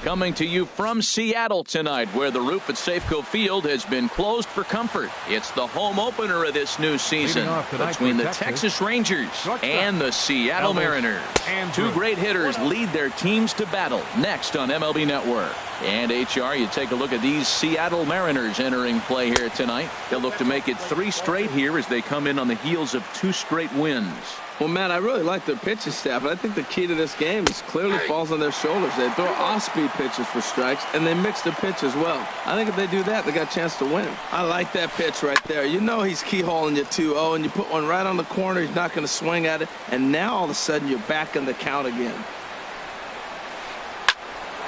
Coming to you from Seattle tonight, where the roof at Safeco Field has been closed for comfort. It's the home opener of this new season between the Texas Rangers and the Seattle Mariners. Two great hitters lead their teams to battle next on MLB Network. And HR, you take a look at these Seattle Mariners entering play here tonight. They'll look to make it 3 straight here as they come in on the heels of 2 straight wins. Well, Matt, I really like their pitching staff, but I think the key to this game is clearly falls on their shoulders. They throw off-speed pitches for strikes, and they mix the pitch as well. I think if they do that, they got a chance to win. I like that pitch right there. You know he's keyholing you 2-0, and you put one right on the corner. He's not going to swing at it, and now all of a sudden you're back in the count again.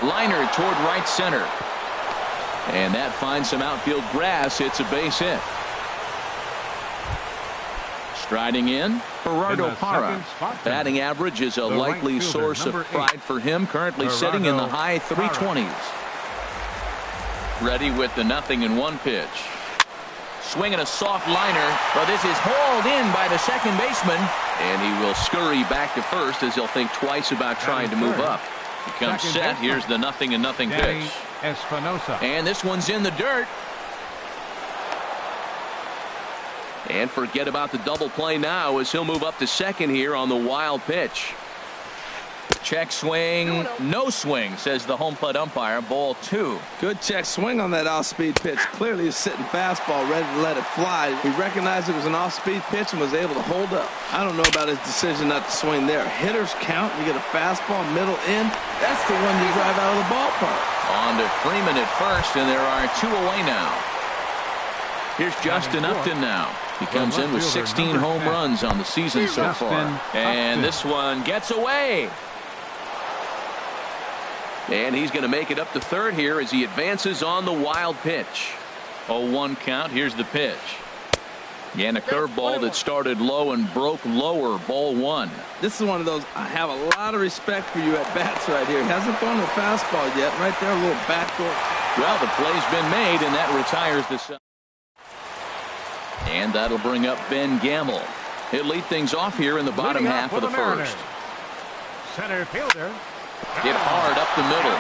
Liner toward right center. And that finds some outfield grass. It's a base hit. Striding in, Gerardo Parra. Batting average is a likely source of pride for him, currently sitting in the high 320s. Ready with the 0-1 pitch. Swinging a soft liner, but this is hauled in by the second baseman, and he will scurry back to first as he'll think twice about trying to move up. He comes set. Here's the 0-0 pitch. And this one's in the dirt. And forget about the double play now as he'll move up to second here on the wild pitch. Check swing, no swing, says the home plate umpire. Ball 2. Good check swing on that off-speed pitch. Clearly he's sitting fastball, ready to let it fly. He recognized it was an off-speed pitch and was able to hold up. I don't know about his decision not to swing there. Hitters count. You get a fastball, middle in. That's the one you drive out of the ballpark. On to Freeman at first, and there are 2 away now. Here's Justin Upton now. He comes in with 16 home runs on the season so far. And this one gets away. And he's going to make it up to third here as he advances on the wild pitch. 0-1 count. Here's the pitch. And a curveball that started low and broke lower. Ball 1. This is one of those, I have a lot of respect for you at bats right here. He hasn't thrown a fastball yet. Right there, a little backdoor. Well, the play's been made, and that retires the side. And that'll bring up Ben Gamble. He'll lead things off here in the bottom half of the first. Center fielder. Hit hard up the middle.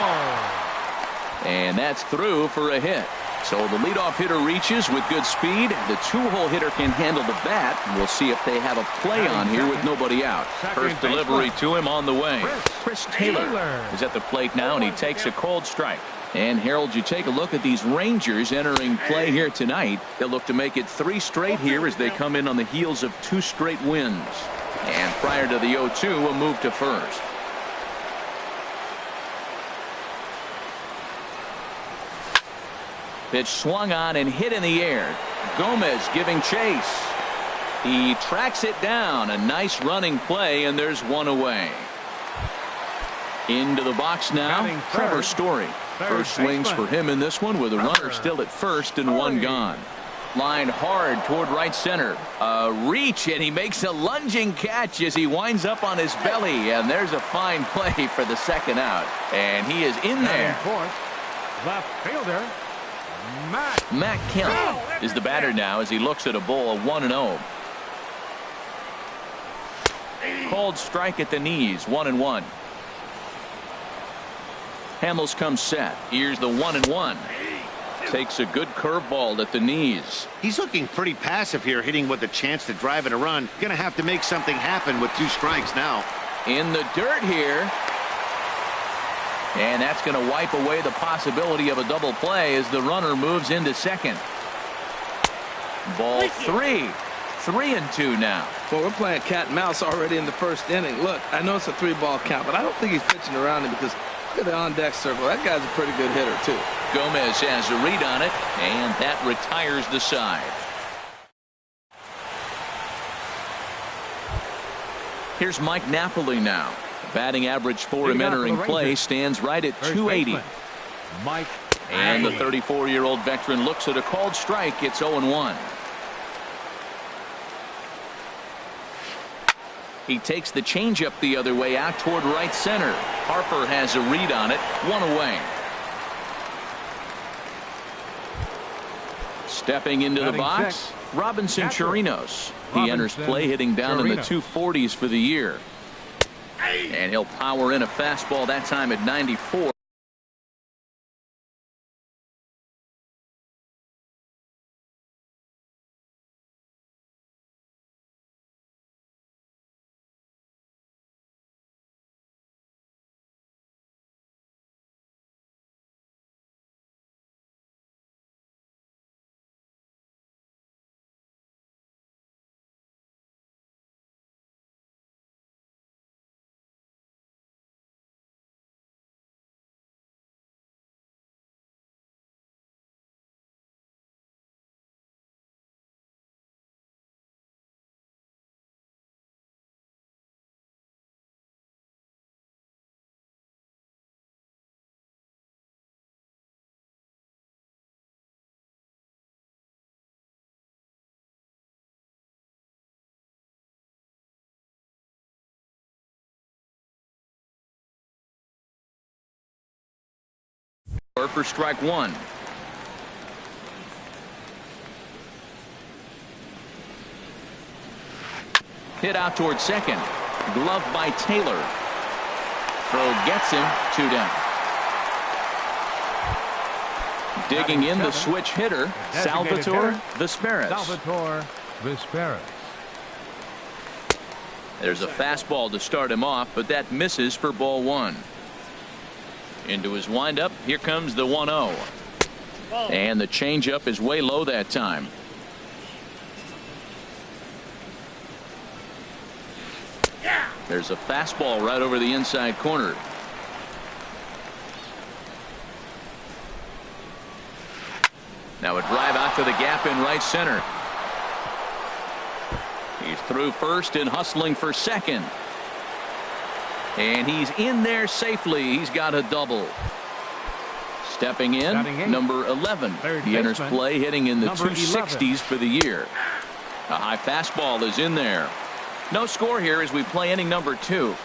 And that's through for a hit. So the leadoff hitter reaches with good speed. The 2-hole hitter can handle the bat. We'll see if they have a play on here with nobody out. First delivery to him on the way. Chris Taylor is at the plate now, and he takes a cold strike. And Harold, you take a look at these Rangers entering play here tonight. They'll look to make it 3 straight here as they come in on the heels of 2 straight wins. And prior to the 0-2, a move to first. Pitch swung on and hit in the air. Gomez giving chase. He tracks it down. A nice running play, and there's 1 away. Into the box now, Trevor Story. First swings for him in this one with a runner still at first and 1 gone. Lined hard toward right center. A reach, and he makes a lunging catch as he winds up on his belly. And there's a fine play for the second out. And he is in there. Left fielder, Matt Kemp is the batter now as he looks at a ball of 1-0. Called strike at the knees, 1-1. Hamels comes set. Here's the 1-1. Takes a good curveball at the knees. He's looking pretty passive here, hitting with a chance to drive in a run. Gonna have to make something happen with 2 strikes now. In the dirt here. And that's going to wipe away the possibility of a double play as the runner moves into second. Ball 3. 3-2 now. Well, we're playing cat and mouse already in the first inning. Look, I know it's a 3-ball count, but I don't think he's pitching around him because look at the on-deck circle. That guy's a pretty good hitter, too. Gomez has a read on it, and that retires the side. Here's Mike Napoli now. Batting average for him entering play stands right at 280. And the 34-year-old veteran looks at a called strike. It's 0-1. He takes the changeup the other way out toward right center. Harper has a read on it. 1 away. Stepping into the box, Robinson Chirinos. He enters play hitting down in the 240s for the year. And he'll power in a fastball that time at 94. For strike one. Hit out towards second. Glove by Taylor. Throw gets him. 2 down. Digging in the switch hitter, Salvatore Vesperis. Salvatore Vesperis. There's a fastball to start him off, but that misses for ball 1. Into his windup. Here comes the 1-0. And the changeup is way low that time. There's a fastball right over the inside corner. Now a drive out to the gap in right center. He's through first and hustling for second. And he's in there safely. He's got a double. Stepping in, number 11. He enters play hitting in the 260s for the year. A high fastball is in there. No score here as we play inning number 2.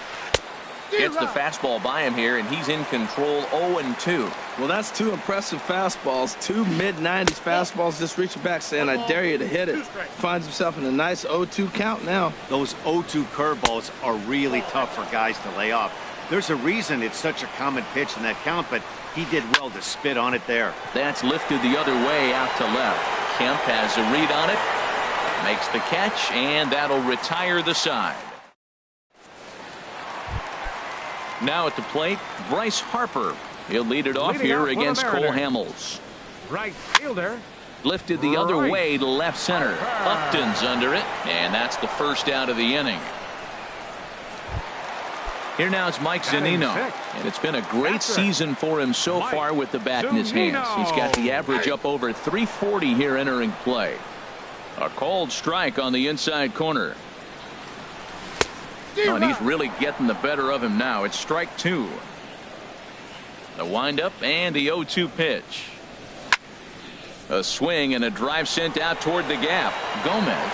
Gets the fastball by him here, and he's in control 0-2. Well, that's 2 impressive fastballs. 2 mid-90s fastballs just reaching back saying, I dare you to hit it. Finds himself in a nice 0-2 count now. Those 0-2 curveballs are really tough for guys to lay off. There's a reason it's such a common pitch in that count, but he did well to spit on it there. That's lifted the other way out to left. Kemp has a read on it. Makes the catch, and that'll retire the side. Now at the plate, Bryce Harper. He'll lead it off here against Cole Hamels. Right fielder. Lifted the other way to left center. Upton's under it, and that's the first out of the inning. Here now is Mike Zunino, and it's been a great season for him so far with the bat in his hands. He's got the average up over 340 here entering play. A called strike on the inside corner. Oh, and he's really getting the better of him now. It's strike 2. The windup and the 0-2 pitch. A swing and a drive sent out toward the gap. Gomez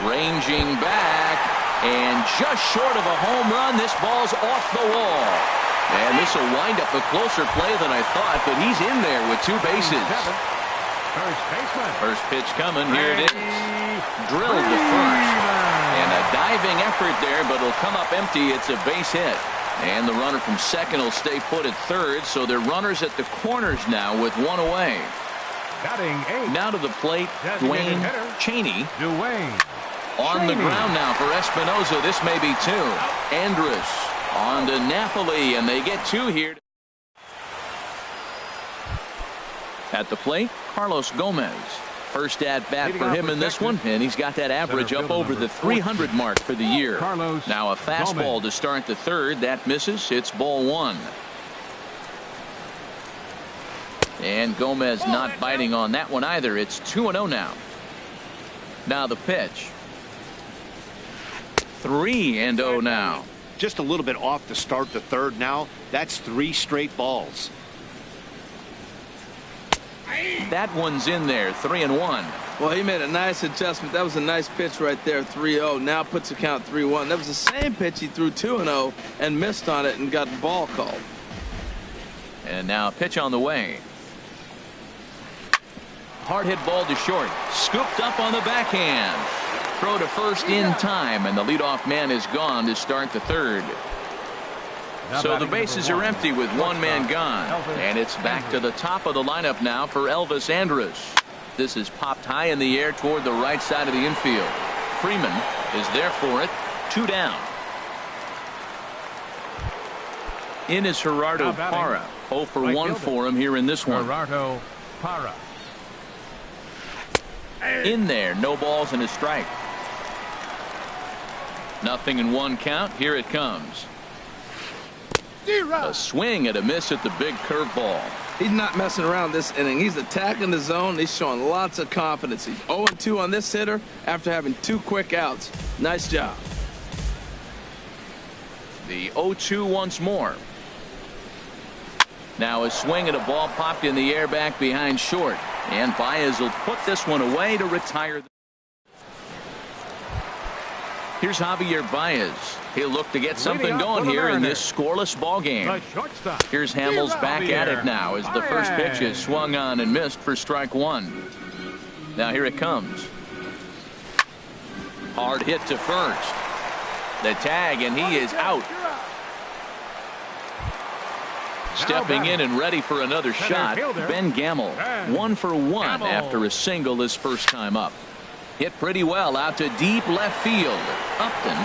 ranging back, and just short of a home run. This ball's off the wall. And this will wind up a closer play than I thought, but he's in there with 2 bases. First baseman. First pitch coming. Here it is. Drilled to first. And a diving effort there, but it'll come up empty. It's a base hit. And the runner from second will stay put at third, so they're runners at the corners now with 1 away. Batting 8. Now to the plate, Dwayne Cheney. On the ground now for Espinoza. This may be 2. Andrus on to Napoli, and they get 2 here. At the plate, Carlos Gomez. First at bat for him in this one, and he's got that average up over the 300 mark for the year. Now a fastball to start the third. That misses. It's ball 1. And Gomez not biting on that one either. It's 2-0 now. Now the pitch. 3-0 now. Just a little bit off to start the third now. That's 3 straight balls. That one's in there. 3-1. Well, he made a nice adjustment. That was a nice pitch right there. 3-0. Now puts the count 3-1. That was the same pitch he threw 2-0 and missed on it and got the ball called. And now a pitch on the way. Hard hit ball to short. Scooped up on the backhand. Throw to first in time, and the leadoff man is gone to start the third. So the bases are empty with 1 man gone, and it's back to the top of the lineup now for Elvis Andrus. This is popped high in the air toward the right side of the infield. Freeman is there for it. 2 down. In is Gerardo Parra. 0 for 1 for him here in this one. Gerardo Parra. In there, no balls and a strike. Nothing in 1 count. Here it comes. A swing and a miss at the big curveball. He's not messing around this inning. He's attacking the zone. He's showing lots of confidence. He's 0-2 on this hitter after having 2 quick outs. Nice job. The 0-2 once more. Now a swing and a ball popped in the air back behind short. And Baez will put this one away to retire. Here's Javier Baez. He'll look to get something going here in this scoreless ball game. The shortstop. Here's Hamels back at it now as the first pitch is swung on and missed for strike one. Now here it comes. Hard hit to first. The tag, and he is out. Stepping in and ready for another shot, Ben Gamel. 1 for 1 after a single his first time up. Hit pretty well out to deep left field. Upton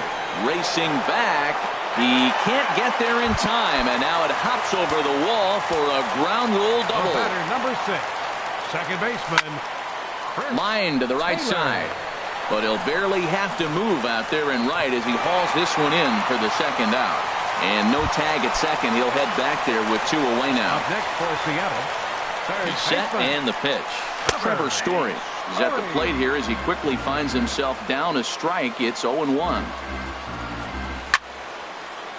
racing back. He can't get there in time, and now it hops over the wall for a ground rule double. Batter number 6, second baseman. Line to the right side, but he'll barely have to move out there and right as he hauls this one in for the second out. And no tag at second. He'll head back there with 2 away now. Up next for Seattle. He's set and the pitch. Trevor Story is at the plate here as he quickly finds himself down a strike. It's 0-1.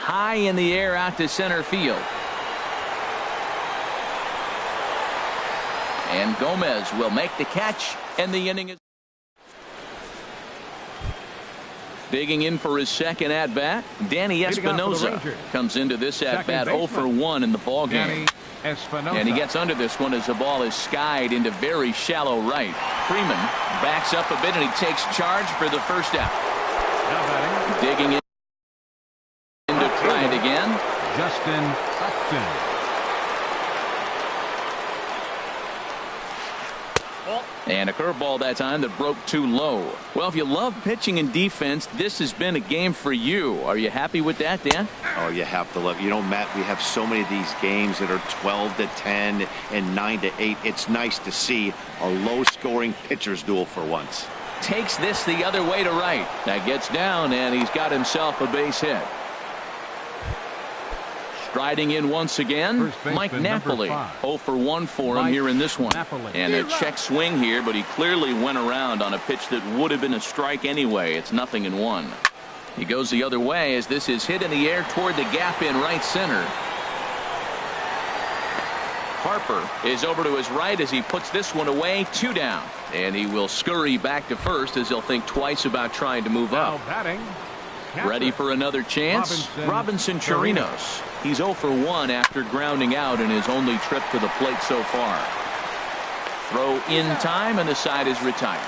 High in the air out to center field. And Gomez will make the catch, and the inning is. Digging in for his second at-bat, Danny Espinosa comes into this at-bat 0 for 1 in the ballgame. And he gets under this one as the ball is skied into very shallow right. Freeman backs up a bit, and he takes charge for the first out. Digging in to try it again. Justin Upton. And a curveball that time that broke too low. Well, if you love pitching and defense, this has been a game for you. Are you happy with that, Dan? Oh, you have to love. You know, Matt, we have so many of these games that are 12-10 and 9-8. It's nice to see a low-scoring pitcher's duel for once. Takes this the other way to right. That gets down, and he's got himself a base hit. Striding in once again, Mike Napoli. 0 for 1 for him here in this one. And a check swing here, but he clearly went around on a pitch that would have been a strike anyway. It's 0-1. He goes the other way as this is hit in the air toward the gap in right center. Harper is over to his right as he puts this one away. 2 down. And he will scurry back to first as he'll think twice about trying to move up. Ready for another chance? Robinson Chirinos. He's 0 for 1 after grounding out in his only trip to the plate so far. Throw in time, and the side is retired.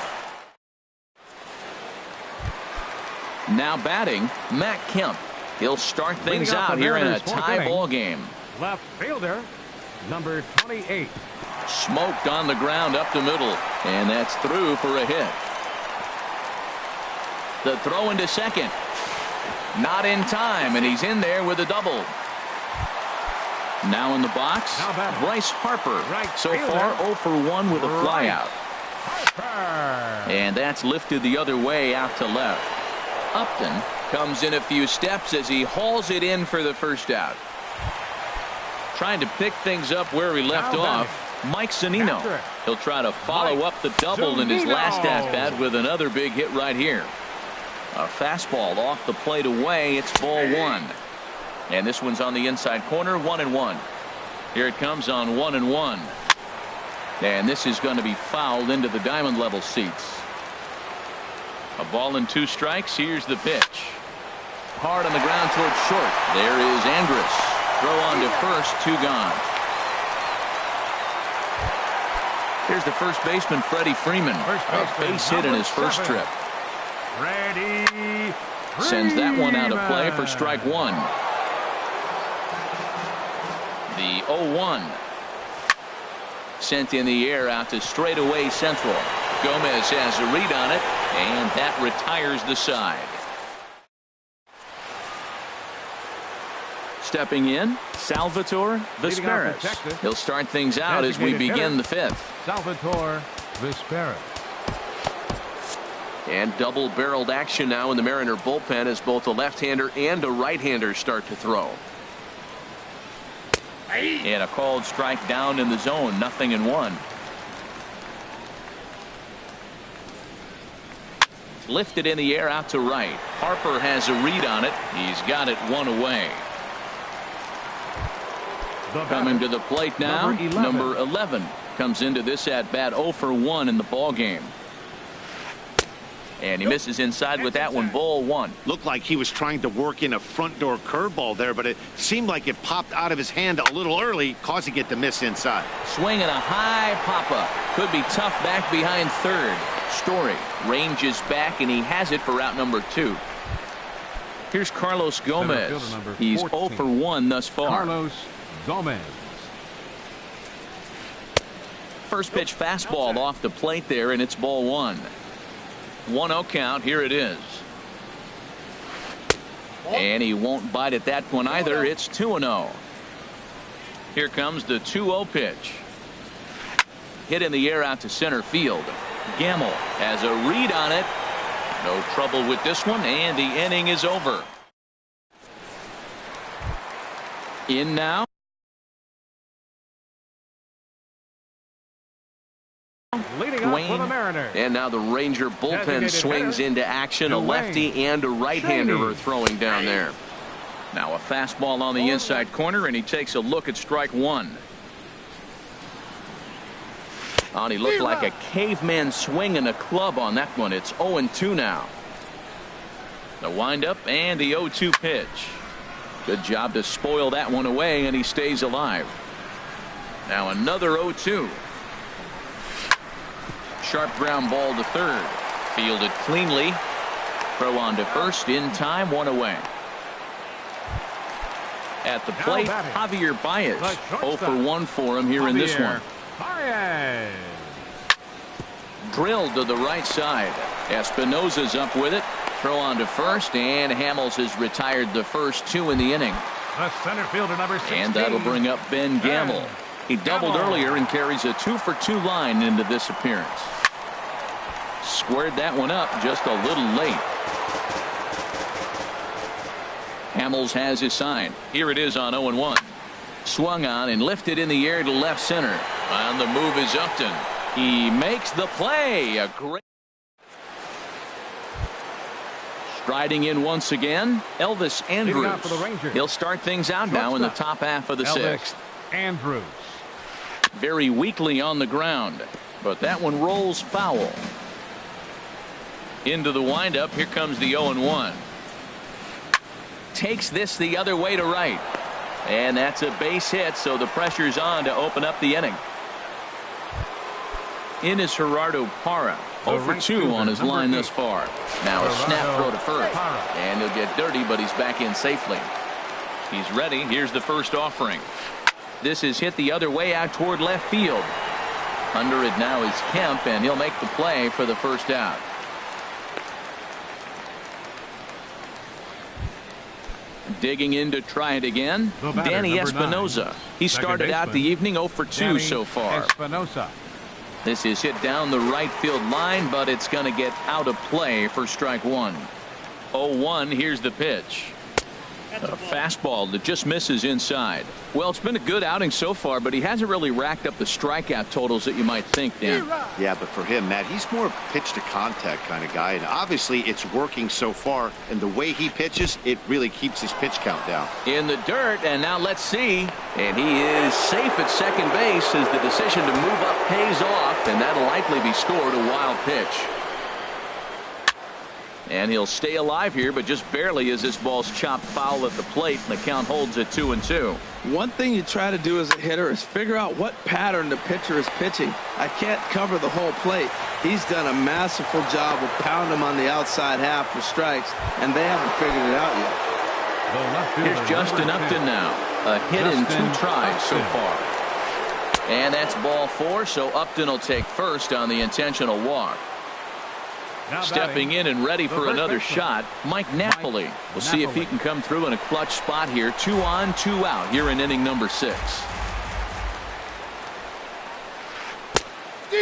Now batting, Matt Kemp. He'll start things out here in a tie ball game. Left fielder, number 28. Smoked on the ground up the middle, and that's through for a hit. The throw into second. Not in time, and he's in there with a double. Now in the box, Bryce Harper. So far 0 for 1 with a flyout. And that's lifted the other way out to left. Upton comes in a few steps as he hauls it in for the first out. Trying to pick things up where he left off, Mike Zunino. He'll try to follow up the double in his last at-bat with another big hit right here. A fastball off the plate away. It's ball 1. And this one's on the inside corner. 1-1. Here it comes on 1-1. And this is going to be fouled into the diamond level seats. A ball and 2 strikes. Here's the pitch. Hard on the ground towards short. There is Andrus. Throw on to first. 2 gone. Here's the first baseman, Freddie Freeman. A base hit in his first trip. Sends that one out of play for strike 1. The 0-1 sent in the air out to straightaway central. Gomez has a read on it, and that retires the side. Stepping in, Salvatore Vizquez. He'll start things out as we begin the 5th. Salvatore Vizquez. And double-barreled action now in the Mariner bullpen as both a left-hander and a right-hander start to throw. And a called strike down in the zone. 0-1. Lifted in the air out to right. Harper has a read on it. He's got it 1 away. Coming to the plate now, number 11 comes into this at bat 0 for 1 in the ball game. And he misses inside with that one, ball one. Looked like he was trying to work in a front door curveball there, but it seemed like it popped out of his hand a little early, causing it to miss inside. Swinging a high pop-up. Could be tough back behind third. Story ranges back, and he has it for out number 2. Here's Carlos Gomez. He's 0 for 1 thus far. Carlos Gomez. First pitch fastball off the plate there, and it's ball 1. 1-0 count. Here it is. And he won't bite at that one either. It's 2-0. Here comes the 2-0 pitch. Hit in the air out to center field. Gamble has a read on it. No trouble with this one, and the inning is over. In now. Leading off for the Mariners. And now the Ranger bullpen Designated swings hitter, into action. A Dwayne lefty and a right-hander Cheney. are throwing down there. Now a fastball on the inside corner, and he takes a look at strike 1. And he looked like a caveman swinging a club on that one. It's 0-2 now. The windup and the 0-2 pitch. Good job to spoil that one away, and he stays alive. Now another 0-2. Sharp ground ball to third. Fielded cleanly. Throw on to first in time, 1 away. At the plate, Javier Baez. 0 for 1 for him here in this one. Baez. Drilled to the right side. Espinosa's up with it. Throw on to first, and Hamels has retired the first 2 in the inning. The center fielder, number 16. And that'll bring up Ben Gamble. He doubled earlier and carries a 2 for 2 line into this appearance. Squared that one up just a little late. Hamels has his sign. Here it is on 0-1. Swung on and lifted in the air to left center. On the move is Upton. He makes the play. A great. Striding in once again, Elvis Andrus. For the Rangers. He'll start things out now in the top half of the Elvis 6th. Andrus. Very weakly on the ground, but that one rolls foul. Into the windup. Here comes the 0-1. Takes this the other way to right. And that's a base hit, so the pressure's on to open up the inning. In is Gerardo Parra. 0 for 2 on his line thus far. Now a snap throw to first. And he'll get dirty, but he's back in safely. He's ready. Here's the first offering. This is hit the other way out toward left field. Under it now is Kemp, and he'll make the play for the first out. Digging in to try it again, Danny Espinosa. He started out the evening 0 for 2 so far. Espinosa. This is hit down the right field line, but it's going to get out of play for strike 1. 0-1. Here's the pitch. A fastball that just misses inside. Well, it's been a good outing so far, but he hasn't really racked up the strikeout totals that you might think, Dan. Yeah, but for him, Matt, he's more of a pitch to contact kind of guy, and obviously it's working so far, and the way he pitches, it really keeps his pitch count down. In the dirt, and now let's see. And he is safe at second base as the decision to move up pays off, and that'll likely be scored. A wild pitch. And he'll stay alive here, but just barely as this ball's chopped foul at the plate, and the count holds at 2-2. One thing you try to do as a hitter is figure out what pattern the pitcher is pitching. I can't cover the whole plate. He's done a masterful job of pounding him on the outside half for strikes, and they haven't figured it out yet. Here's Justin Upton now. A hit in 2 tries so far. And that's ball 4, so Upton will take first on the intentional walk. Stepping in and ready for another shot, Mike Napoli. We'll see if he can come through in a clutch spot here. 2 on, 2 out here in inning number 6.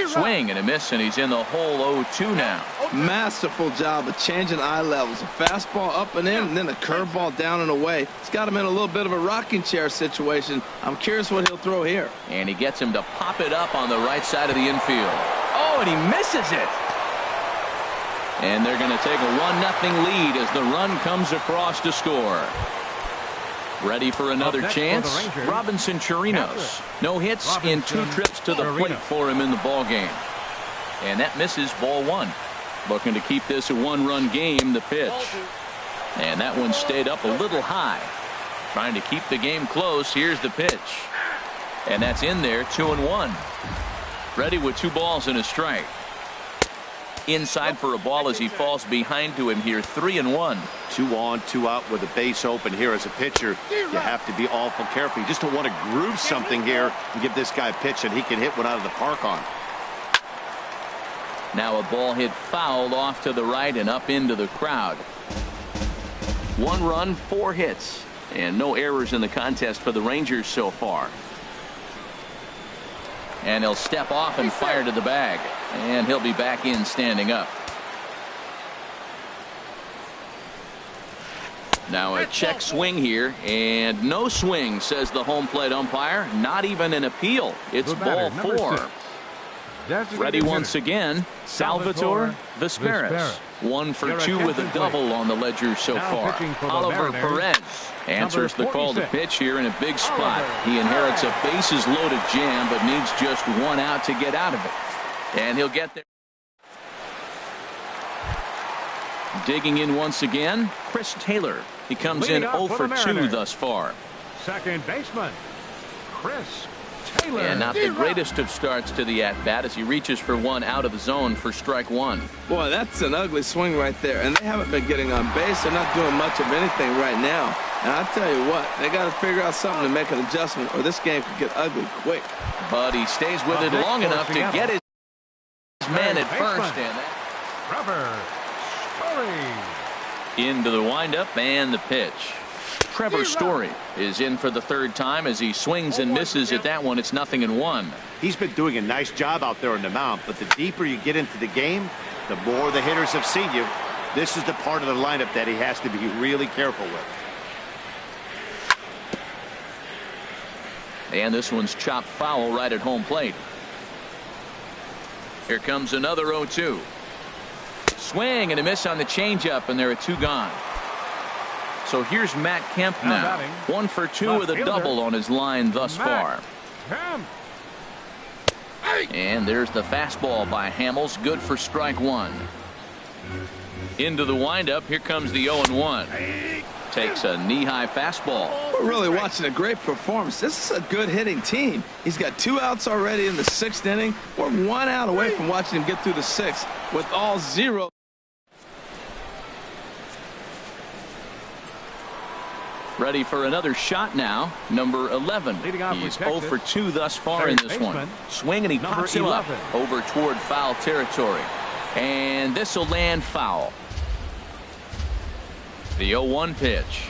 Swing and a miss, and he's in the hole 0-2 now. Masterful job of changing eye levels. A fastball up and in, and then a curveball down and away. It's got him in a little bit of a rocking chair situation. I'm curious what he'll throw here. And he gets him to pop it up on the right side of the infield. Oh, and he misses it. And they're going to take a 1-0 lead as the run comes across to score. Ready for another chance? Robinson Chirinos. No hits in 2 trips to the plate for him in the ball game. And that misses ball 1. Looking to keep this a one-run game. The pitch. And that one stayed up a little high. Trying to keep the game close. Here's the pitch. And that's in there. 2-1. Ready with 2 balls and a strike. Inside for a ball as he falls behind to him here. 3-1. 2 on, 2 out with a base open here as a pitcher. You have to be awful careful. You just don't want to groove something here and give this guy a pitch that he can hit one out of the park on. Now a ball hit foul off to the right and up into the crowd. 1 run, 4 hits, and no errors in the contest for the Rangers so far. And he'll step off and fire to the bag. And he'll be back in standing up. Now a check swing here. And no swing, says the home plate umpire. Not even an appeal. It's ball 4. Ready once again, Salvatore Vesperis. 1 for 2 with a double on the ledger so far. Oliver Perez answers the call to pitch here in a big spot. He inherits a bases loaded jam but needs just 1 out to get out of it. And he'll get there. Digging in once again, Chris Taylor. He comes in 0 for 2 thus far. Second baseman, Chris Taylor. And not the greatest of starts to the at-bat as he reaches for 1 out of the zone for strike 1. Boy, that's an ugly swing right there. And they haven't been getting on base. They're not doing much of anything right now. And I'll tell you what, they got to figure out something to make an adjustment or this game could get ugly quick. But he stays with it long enough to get his man at first. And Trevor Story. Into the windup and the pitch. Trevor Story is in for the 3rd time as he swings and misses at that one. It's 0-1. He's been doing a nice job out there on the mound, but the deeper you get into the game, the more the hitters have seen you. This is the part of the lineup that he has to be really careful with. And this one's chopped foul right at home plate. Here comes another 0-2. Swing and a miss on the changeup, and there are 2 gone. So here's Matt Kemp now. 1 for 2 with a double on his line thus far. And there's the fastball by Hamels. Good for strike 1. Into the windup. Here comes the 0-1. Takes a knee-high fastball. We're really watching a great performance. This is a good hitting team. He's got 2 outs already in the 6th inning. We're 1 out away from watching him get through the 6th with all 0. Ready for another shot now. Number 11. He's 0 for 2 thus far in this one. Swing and he pops him up over toward foul territory. And this will land foul. The 0-1 pitch.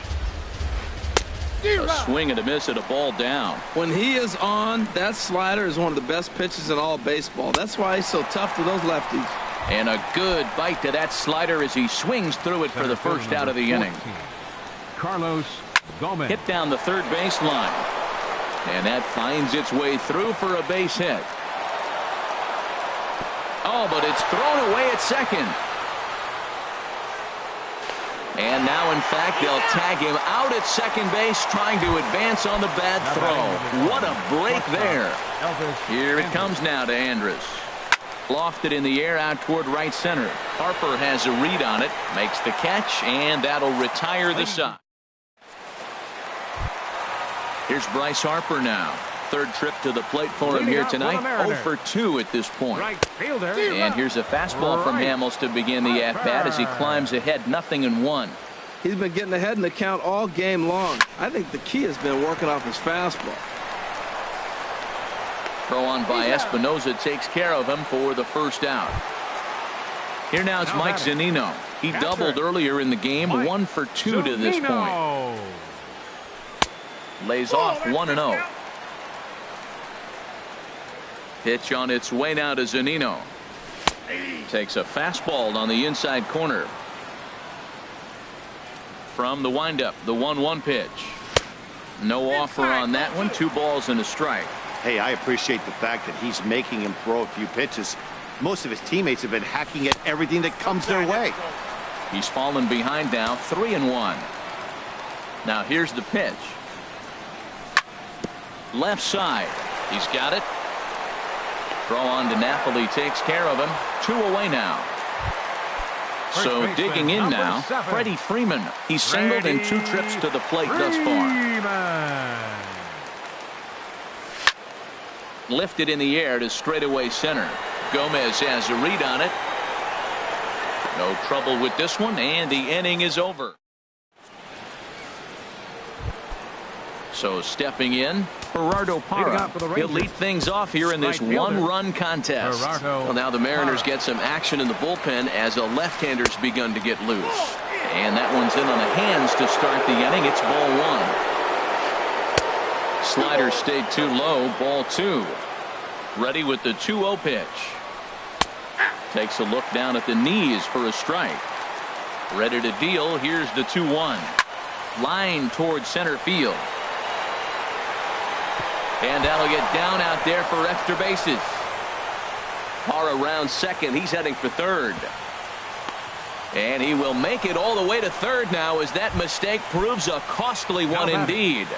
A swing and a miss at a ball down. When he is on, that slider is one of the best pitches in all baseball. That's why he's so tough to those lefties. And a good bite to that slider as he swings through it for the 1st out of the inning. Carlos Gomez. Hit down the 3rd baseline. And that finds its way through for a base hit. Oh, but it's thrown away at 2nd. And now, in fact, they'll tag him out at 2nd base, trying to advance on the bad throw. What a break there. Here it comes now to Andrus. Lofted in the air out toward right center. Harper has a read on it, makes the catch, and that'll retire the side. Here's Bryce Harper now. 3rd trip to the plate for him here tonight. 0 for 2 at this point. And here's a fastball from Hamels to begin the at-bat as he climbs ahead 0-1. He's been getting ahead in the count all game long. I think the key has been working off his fastball. Throw on by Espinoza takes care of him for the 1st out. Here now is Mike Zunino. He doubled earlier in the game. 1 for 2 to this point. Lays off 1-0. Pitch on its way now to Zunino. Takes a fastball on the inside corner. From the windup, the 1-1 pitch. No offer on that one. 2 balls and a strike. Hey, I appreciate the fact that he's making him throw a few pitches. Most of his teammates have been hacking at everything that comes their way. He's fallen behind now, 3-1. Now here's the pitch. Left side. He's got it. Throw on to Napoli takes care of him. 2 away now. So digging in now, Freddie Freeman. He's singled in 2 trips to the plate thus far. Lifted in the air to straightaway center. Gomez has a read on it. No trouble with this one, and the inning is over. So stepping in, Gerardo Parra. He'll lead things off here in this one-run contest. Well, now the Mariners get some action in the bullpen as a left-hander's begun to get loose. And that one's in on the hands to start the inning. It's ball 1. Slider stayed too low, ball 2. Ready with the 2-0 pitch. Takes a look down at the knees for a strike. Ready to deal. Here's the 2-1. Line towards center field. And that'll get down out there for extra bases. Parra around second. He's heading for third. And he will make it all the way to third now as that mistake proves a costly one indeed.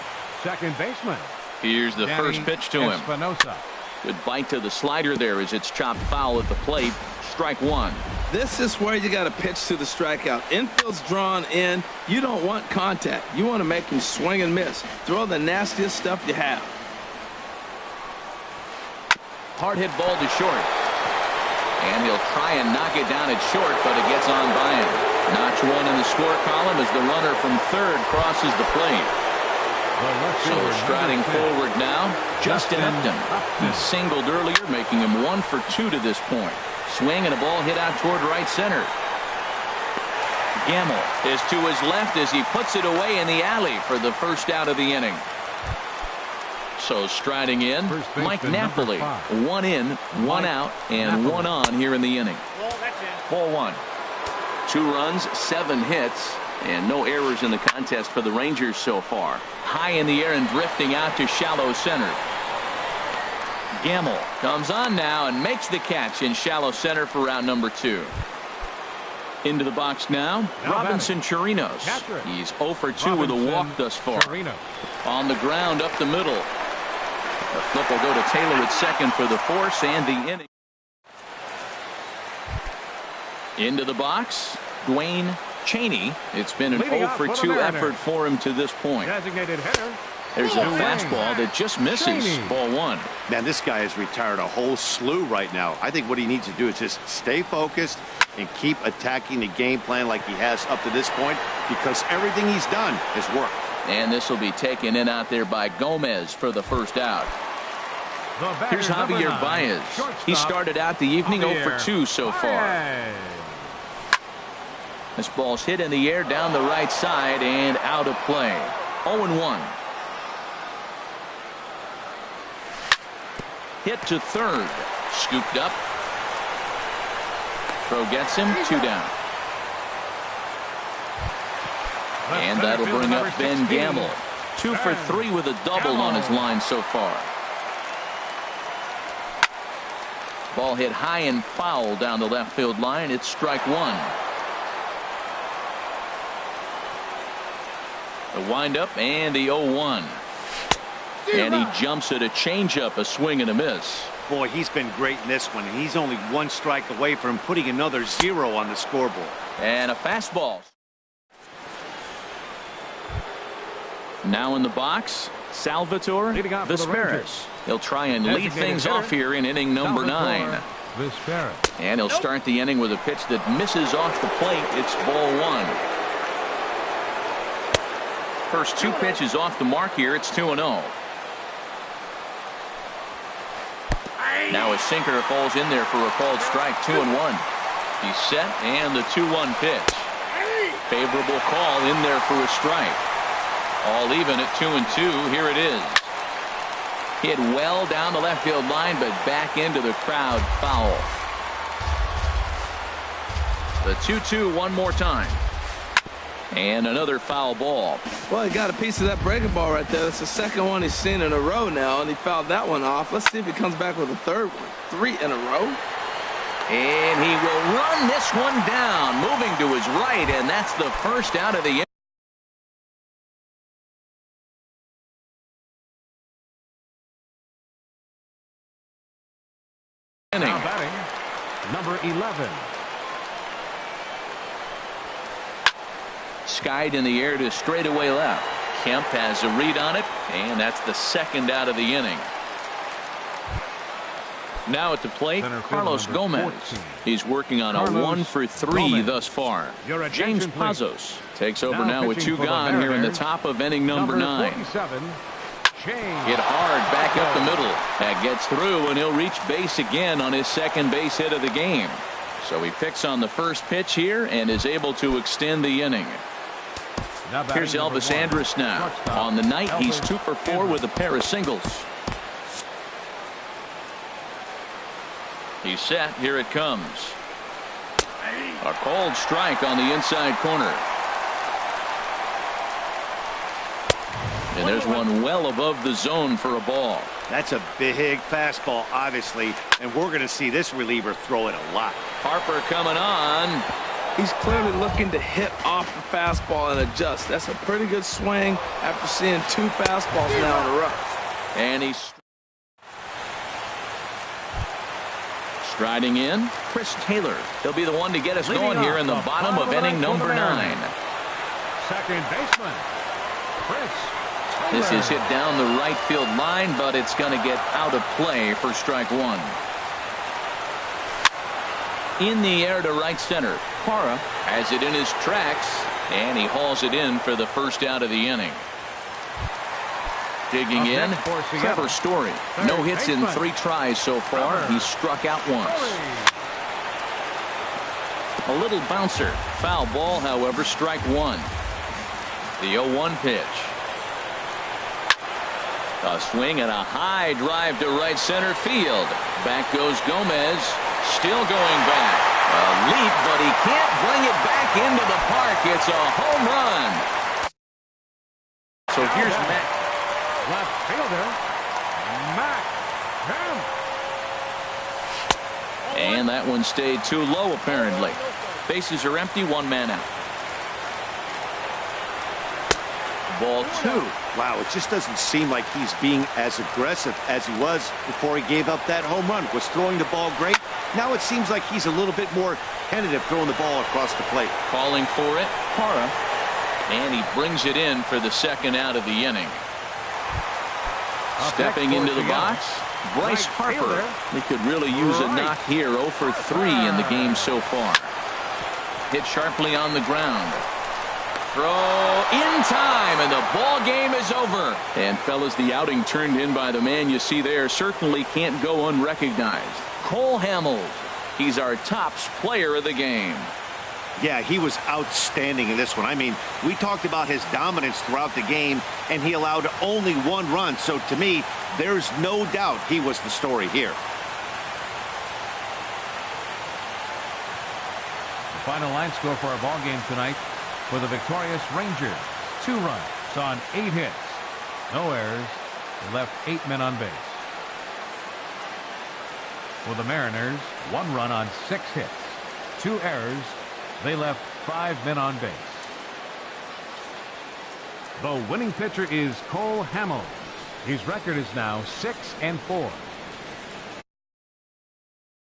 Second baseman. Here's the first pitch to him. Good bite to the slider there as it's chopped foul at the plate. Strike 1. This is where you got to pitch to the strikeout. Infield's drawn in. You don't want contact. You want to make him swing and miss. Throw the nastiest stuff you have. Hard hit ball to short. And he'll try and knock it down at short, but it gets on by him. Notch 1 in the score column as the runner from third crosses the plate. So striding forward now, Justin Upton. He singled earlier, making him 1 for 2 to this point. Swing and a ball hit out toward right center. Gamble is to his left as he puts it away in the alley for the first out of the inning. So striding in, Mike Napoli. 1 in, 1 out, and 1 on here in the inning. Ball 1. 2 runs, 7 hits, and no errors in the contest for the Rangers so far. High in the air and drifting out to shallow center. Gamble comes on now and makes the catch in shallow center for out number 2. Into the box now, Robinson Chirinos. He's 0 for 2 with a walk thus far. On the ground up the middle. The flip will go to Taylor at second for the force and the inning. Into the box, Dwayne Chaney. It's been an 0 for 2 effort for him to this point. Designated hitter. There's a fastball that just misses. Ball 1. Man, this guy has retired a whole slew right now. I think what he needs to do is just stay focused and keep attacking the game plan like he has up to this point, because everything he's done has worked. And this will be taken in out there by Gomez for the first out. Here's Javier Baez. He started out the evening 0 for 2 so far. This ball's hit in the air down the right side and out of play. 0-1. Hit to third. Scooped up. Throw gets him. 2 down. And that'll bring up Ben Gamble. 2 for 3 with a double on his line so far. Ball hit high and foul down the left field line. It's strike 1. The windup and the 0-1. And he jumps at a changeup, a swing and a miss. Boy, he's been great in this one. He's only 1 strike away from putting another 0 on the scoreboard. And a fastball. Now in the box, Salvatore Vizquez. He'll try and lead things off here in inning number 9. And he'll start the inning with a pitch that misses off the plate. It's ball 1. First 2 pitches off the mark here. It's 2-0. Now a sinker falls in there for a called strike. 2-1. He's set, and the 2-1 pitch. Favorable call in there for a strike. All even at 2-2. Here it is. Hit well down the left field line, but back into the crowd. Foul. The 2-2 one more time. And another foul ball. Well, he got a piece of that breaking ball right there. That's the second one he's seen in a row now, and he fouled that one off. Let's see if he comes back with a third one. 3 in a row. And he will run this one down, moving to his right, and that's the first out of the inning. Now batting, number 11. Skied in the air to straightaway left. Kemp has a read on it, and that's the second out of the inning. Now at the plate, Carlos Gomez. He's working on a 1-for-3 thus far. James Pazos takes over now with 2 gone here in the top of inning number 9. Hit hard back up the middle. That gets through, and he'll reach base again on his second base hit of the game. So he picks on the first pitch here and is able to extend the inning. Here's Elvis Andrus now. On the night, he's 2-for-4 with a pair of singles. He's set. Here it comes. A cold strike on the inside corner. And there's one well above the zone for a ball. That's a big fastball, obviously, and we're going to see this reliever throw it a lot. Harper coming on. He's clearly looking to hit off the fastball and adjust. That's a pretty good swing after seeing 2 fastballs now in a row. And he's striding in. Chris Taylor. He'll be the one to get us going here in the bottom of inning number 9. Second baseman, Chris. This is hit down the right field line, but it's going to get out of play for strike 1. In the air to right center. Parra has it in his tracks, and he hauls it in for the first out of the inning. Digging in, Trevor Story. No hits in 3 tries so far. He's struck out once. A little bouncer. Foul ball, however, strike 1. The 0-1 pitch. A swing and a high drive to right center field. Back goes Gomez. Still going back. A leap, but he can't bring it back into the park. It's a home run. So here's Matt. Left fielder, Matt Kemp. And that one stayed too low, apparently. Bases are empty, 1 man out. Ball 2. Wow, it just doesn't seem like he's being as aggressive as he was before he gave up that home run. Was throwing the ball great. Now it seems like he's a little bit more tentative throwing the ball across the plate. Calling for it, Parra. And he brings it in for the second out of the inning. Stepping into the box, Bryce Harper. He could really use a knock here. 0-for-3 in the game so far. Hit sharply on the ground. Throw in time, and the ball game is over. And fellas, the outing turned in by the man you see there certainly can't go unrecognized. Cole Hamels. He's our tops player of the game. Yeah, he was outstanding in this one. I mean, we talked about his dominance throughout the game, and he allowed only 1 run. So to me, there's no doubt he was the story here. The final line score for our ball game tonight for the victorious Rangers: 2 runs on 8 hits, no errors. They left 8 men on base. For the Mariners, 1 run on 6 hits, 2 errors. They left 5 men on base. The winning pitcher is Cole Hamels. His record is now 6-4.